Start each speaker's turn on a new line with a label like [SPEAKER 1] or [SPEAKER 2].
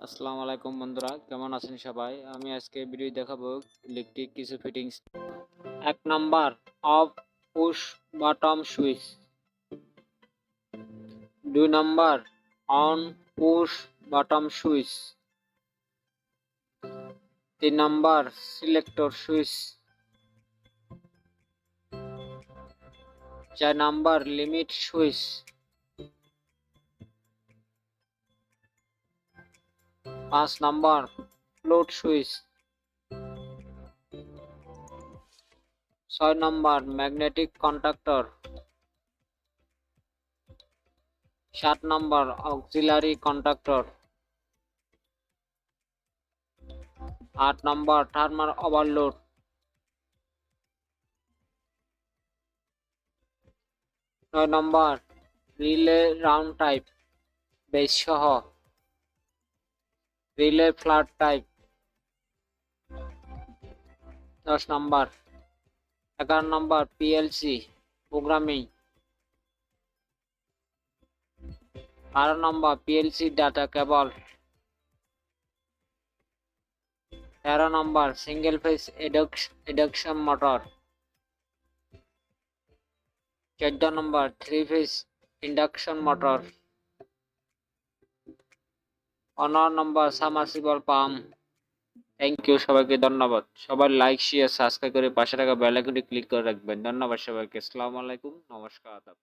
[SPEAKER 1] আসসালামু আলাইকুম বন্ধুরা, কেমন আছেন সবাই? আমি আজকে ভিডিও দেখাবো ইলেকট্রিক কিছু fittings. ১ number, off push button switch. ২ number, on push button switch. ৩ number, selector switch. ৪ number, limit switch. ৫ number, float switch. ৬ number, magnetic contactor. ৭ number, auxiliary contactor. ৮ number, thermal overload. ৯ number, relay round type base সহ। Relay flat type. ১০ number, ১১ number, PLC programming. ১২ number, PLC data cable. ১৩ number, single phase induction motor. ১৪ number, 3 phase induction motor. ১৫ number, submersible pump. Thank you, সবাইকে ধন্যবাদ। সবাই like, share, subscribe করে পাশে থাকা bell আইকনটি click করে রাখবেন। ধন্যবাদ সবাইকে। আসসালামু আলাইকুম, নমস্কার, আদাব।